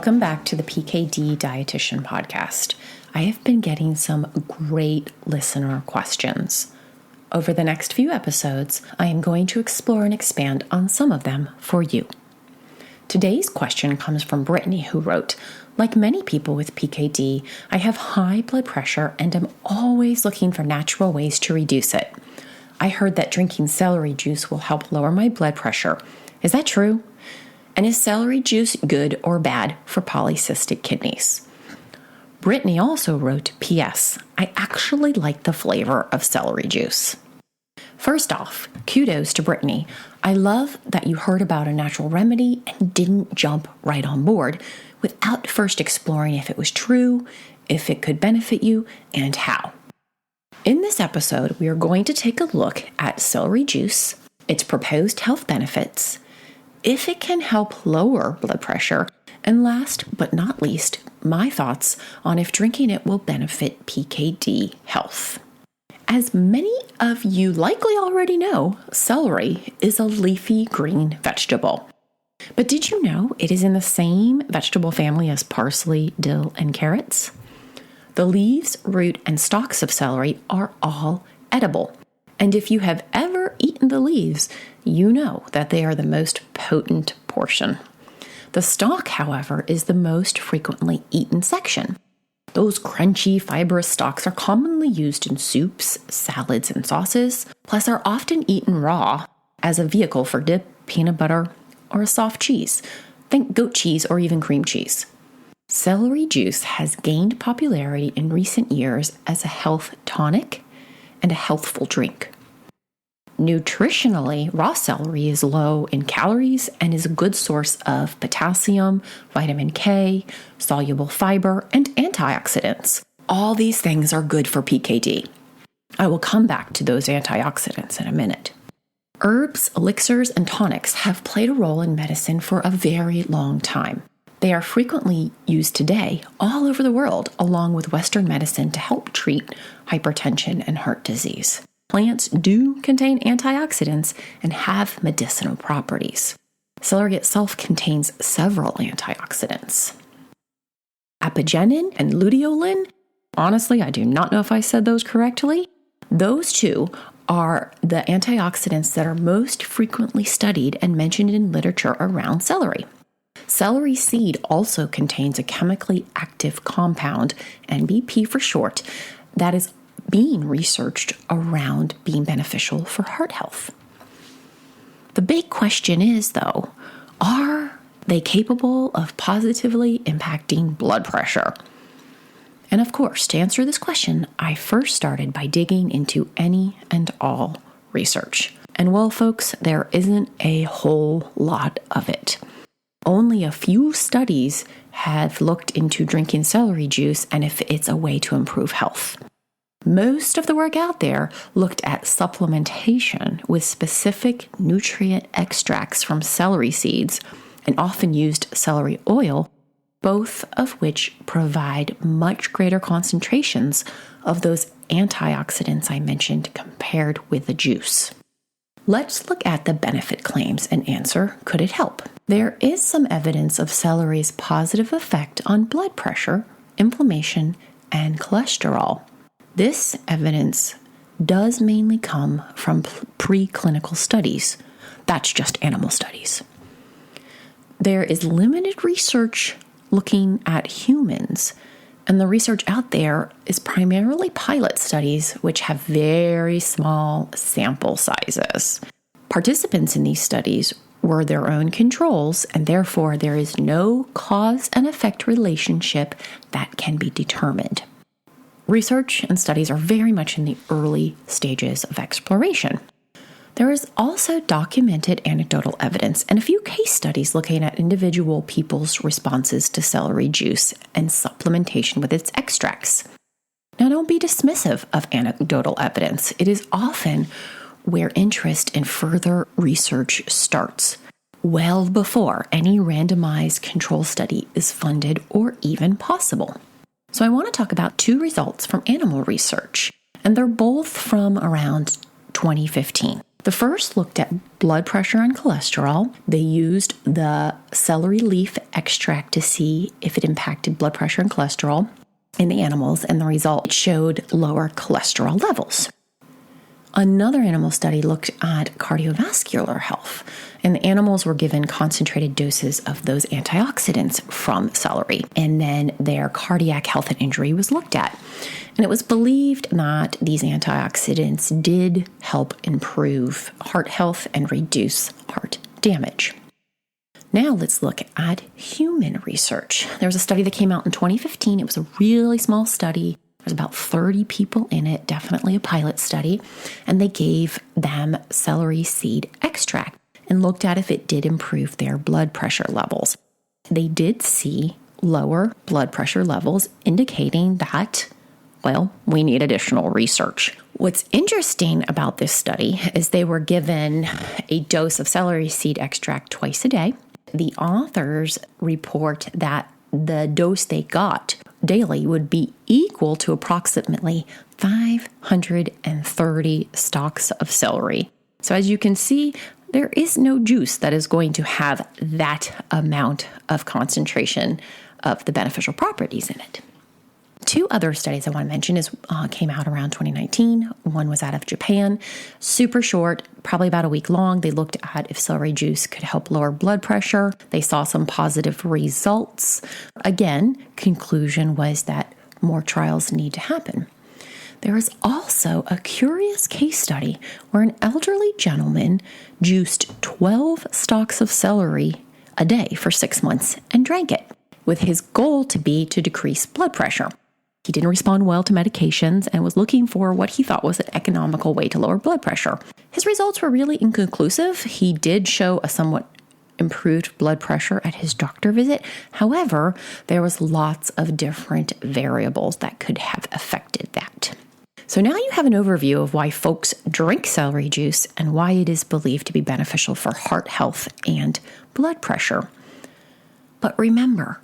Welcome back to the PKD Dietitian Podcast. I have been getting some great listener questions. Over the next few episodes, I am going to explore and expand on some of them for you. Today's question comes from Brittany, who wrote, "Like many people with PKD, I have high blood pressure and am always looking for natural ways to reduce it. I heard that drinking celery juice will help lower my blood pressure. Is that true? And is celery juice good or bad for polycystic kidneys?" Brittany also wrote, "P.S. I actually like the flavor of celery juice." First off, kudos to Brittany. I love that you heard about a natural remedy and didn't jump right on board without first exploring if it was true, if it could benefit you, and how. In this episode, we are going to take a look at celery juice, its proposed health benefits, if it can help lower blood pressure, and last but not least, my thoughts on if drinking it will benefit PKD health. As many of you likely already know, celery is a leafy green vegetable. But did you know it is in the same vegetable family as parsley, dill, and carrots? The leaves, root, and stalks of celery are all edible. And if you have ever eaten the leaves, you know that they are the most potent portion. The stalk, however, is the most frequently eaten section. Those crunchy, fibrous stalks are commonly used in soups, salads, and sauces, plus are often eaten raw as a vehicle for dip, peanut butter, or a soft cheese. Think goat cheese or even cream cheese. Celery juice has gained popularity in recent years as a health tonic and a healthful drink. Nutritionally, raw celery is low in calories and is a good source of potassium, vitamin K, soluble fiber, and antioxidants. All these things are good for PKD. I will come back to those antioxidants in a minute. Herbs, elixirs, and tonics have played a role in medicine for a very long time. They are frequently used today all over the world, along with Western medicine to help treat hypertension and heart disease. Plants do contain antioxidants and have medicinal properties. Celery itself contains several antioxidants. Apigenin and luteolin, honestly, I do not know if I said those correctly. Those two are the antioxidants that are most frequently studied and mentioned in literature around celery. Celery seed also contains a chemically active compound, NBP for short, that is being researched around being beneficial for heart health. The big question is, though, are they capable of positively impacting blood pressure? And of course, to answer this question, I first started by digging into any and all research. And well, folks, there isn't a whole lot of it. Only a few studies have looked into drinking celery juice and if it's a way to improve health. Most of the work out there looked at supplementation with specific nutrient extracts from celery seeds and often used celery oil, both of which provide much greater concentrations of those antioxidants I mentioned compared with the juice. Let's look at the benefit claims and answer, could it help? There is some evidence of celery's positive effect on blood pressure, inflammation, and cholesterol. This evidence does mainly come from preclinical studies. That's just animal studies. There is limited research looking at humans, and the research out there is primarily pilot studies, which have very small sample sizes. Participants in these studies were their own controls, and therefore there is no cause and effect relationship that can be determined. Research and studies are very much in the early stages of exploration. There is also documented anecdotal evidence and a few case studies looking at individual people's responses to celery juice and supplementation with its extracts. Now, don't be dismissive of anecdotal evidence. It is often where interest in further research starts, well before any randomized control study is funded or even possible. So I want to talk about two results from animal research, and they're both from around 2015. The first looked at blood pressure and cholesterol. They used the celery leaf extract to see if it impacted blood pressure and cholesterol in the animals, and the result showed lower cholesterol levels. Another animal study looked at cardiovascular health, and the animals were given concentrated doses of those antioxidants from celery, and then their cardiac health and injury was looked at. And it was believed that these antioxidants did help improve heart health and reduce heart damage. Now let's look at human research. There was a study that came out in 2015. It was a really small study. There's about 30 people in it, definitely a pilot study, and they gave them celery seed extract and looked at if it did improve their blood pressure levels. They did see lower blood pressure levels, indicating that, well, we need additional research. What's interesting about this study is they were given a dose of celery seed extract twice a day. The authors report that the dose they got daily would be equal to approximately 530 stalks of celery. So as you can see, there is no juice that is going to have that amount of concentration of the beneficial properties in it. Two other studies I want to mention came out around 2019. One was out of Japan, super short, probably about a week long. They looked at if celery juice could help lower blood pressure. They saw some positive results. Again, conclusion was that more trials need to happen. There is also a curious case study where an elderly gentleman juiced 12 stalks of celery a day for 6 months and drank it, with his goal to be to decrease blood pressure. He didn't respond well to medications and was looking for what he thought was an economical way to lower blood pressure. His results were really inconclusive. He did show a somewhat improved blood pressure at his doctor visit. However, there was lots of different variables that could have affected that. So now you have an overview of why folks drink celery juice and why it is believed to be beneficial for heart health and blood pressure. But remember,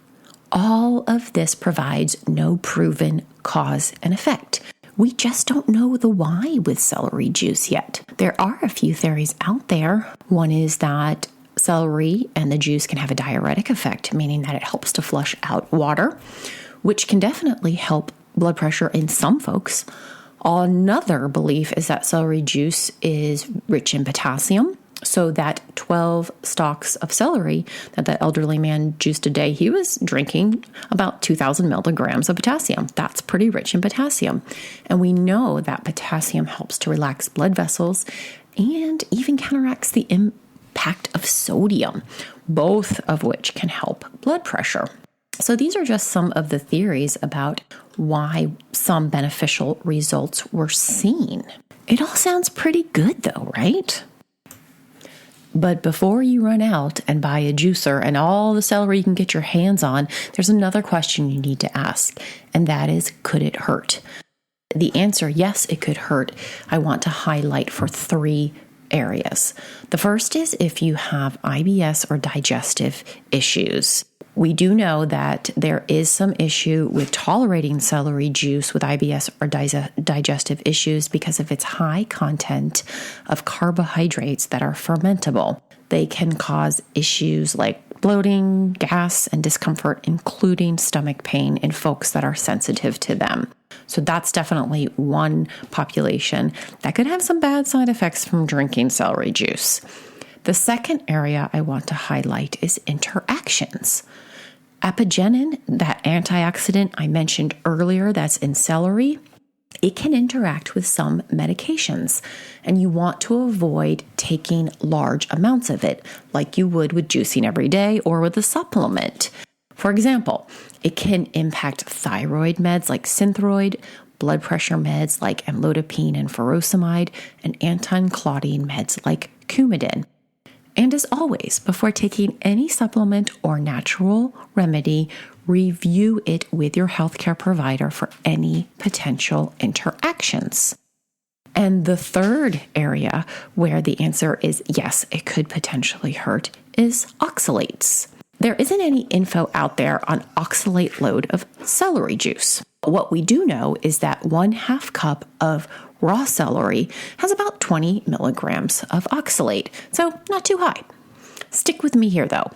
all of this provides no proven cause and effect. We just don't know the why with celery juice yet. There are a few theories out there. One is that celery and the juice can have a diuretic effect, meaning that it helps to flush out water, which can definitely help blood pressure in some folks. Another belief is that celery juice is rich in potassium, so that 12 stalks of celery that elderly man juiced a day, he was drinking about 2,000 milligrams of potassium. That's pretty rich in potassium. And we know that potassium helps to relax blood vessels and even counteracts the impact of sodium, both of which can help blood pressure. So these are just some of the theories about why some beneficial results were seen. It all sounds pretty good though, right? But before you run out and buy a juicer and all the celery you can get your hands on, there's another question you need to ask, and that is, could it hurt? The answer, yes, it could hurt. I want to highlight for 3 areas. The first is if you have IBS or digestive issues. We do know that there is some issue with tolerating celery juice with IBS or digestive issues because of its high content of carbohydrates that are fermentable. They can cause issues like bloating, gas, and discomfort, including stomach pain in folks that are sensitive to them. So that's definitely one population that could have some bad side effects from drinking celery juice. The second area I want to highlight is interactions. Apigenin, that antioxidant I mentioned earlier that's in celery, it can interact with some medications, and you want to avoid taking large amounts of it, like you would with juicing every day or with a supplement. For example, it can impact thyroid meds like Synthroid, blood pressure meds like amlodipine and furosemide, and anti-clotting meds like Coumadin. And as always, before taking any supplement or natural remedy, review it with your healthcare provider for any potential interactions. And the third area where the answer is yes, it could potentially hurt is oxalates. There isn't any info out there on oxalate load of celery juice. What we do know is that 1/2 cup of raw celery has about 20 milligrams of oxalate, so not too high. Stick with me here though.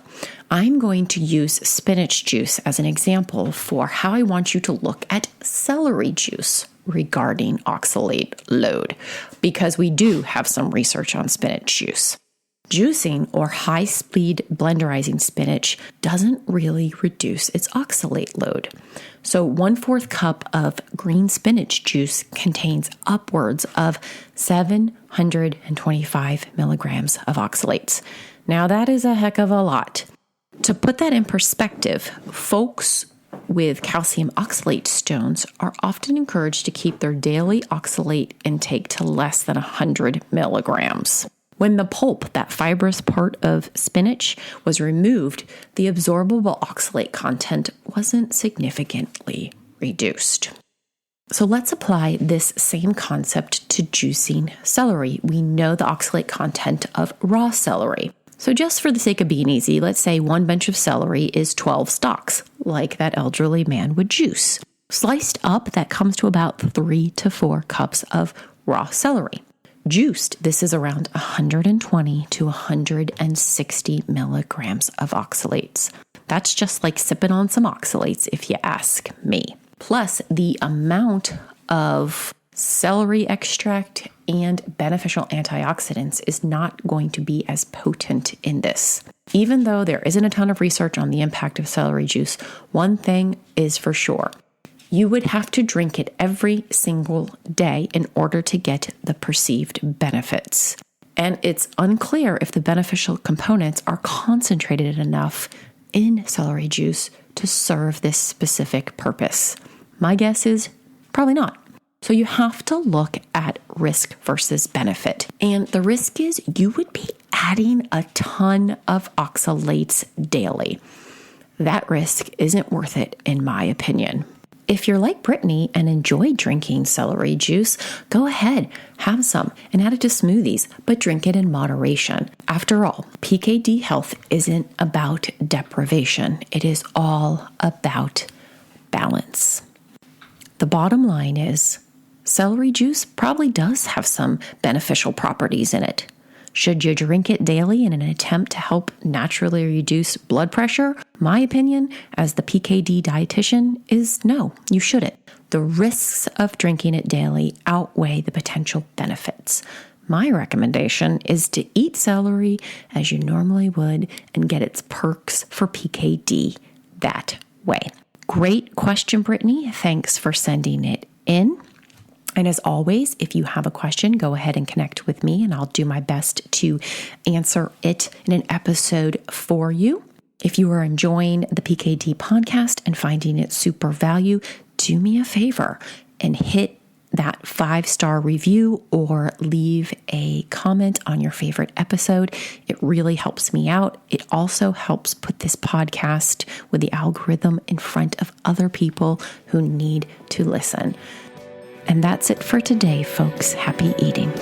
I'm going to use spinach juice as an example for how I want you to look at celery juice regarding oxalate load, because we do have some research on spinach juice. Juicing or high-speed blenderizing spinach doesn't really reduce its oxalate load. So 1/4 cup of green spinach juice contains upwards of 725 milligrams of oxalates. Now that is a heck of a lot. To put that in perspective, folks with calcium oxalate stones are often encouraged to keep their daily oxalate intake to less than 100 milligrams. When the pulp, that fibrous part of spinach, was removed, the absorbable oxalate content wasn't significantly reduced. So let's apply this same concept to juicing celery. We know the oxalate content of raw celery. So just for the sake of being easy, let's say one bench of celery is 12 stalks, like that elderly man would juice. Sliced up, that comes to about 3 to 4 cups of raw celery. Juiced, this is around 120 to 160 milligrams of oxalates. That's just like sipping on some oxalates, if you ask me. Plus, the amount of celery extract and beneficial antioxidants is not going to be as potent in this. Even though there isn't a ton of research on the impact of celery juice, one thing is for sure. You would have to drink it every single day in order to get the perceived benefits. And it's unclear if the beneficial components are concentrated enough in celery juice to serve this specific purpose. My guess is probably not. So you have to look at risk versus benefit. And the risk is you would be adding a ton of oxalates daily. That risk isn't worth it, in my opinion. If you're like Brittany and enjoy drinking celery juice, go ahead, have some and add it to smoothies, but drink it in moderation. After all, PKD health isn't about deprivation. It is all about balance. The bottom line is, celery juice probably does have some beneficial properties in it. Should you drink it daily in an attempt to help naturally reduce blood pressure? My opinion as the PKD dietitian is no, you shouldn't. The risks of drinking it daily outweigh the potential benefits. My recommendation is to eat celery as you normally would and get its perks for PKD that way. Great question, Brittany. Thanks for sending it in. And as always, if you have a question, go ahead and connect with me and I'll do my best to answer it in an episode for you. If you are enjoying the PKD podcast and finding it super value, do me a favor and hit that 5-star review or leave a comment on your favorite episode. It really helps me out. It also helps put this podcast with the algorithm in front of other people who need to listen. And that's it for today, folks. Happy eating.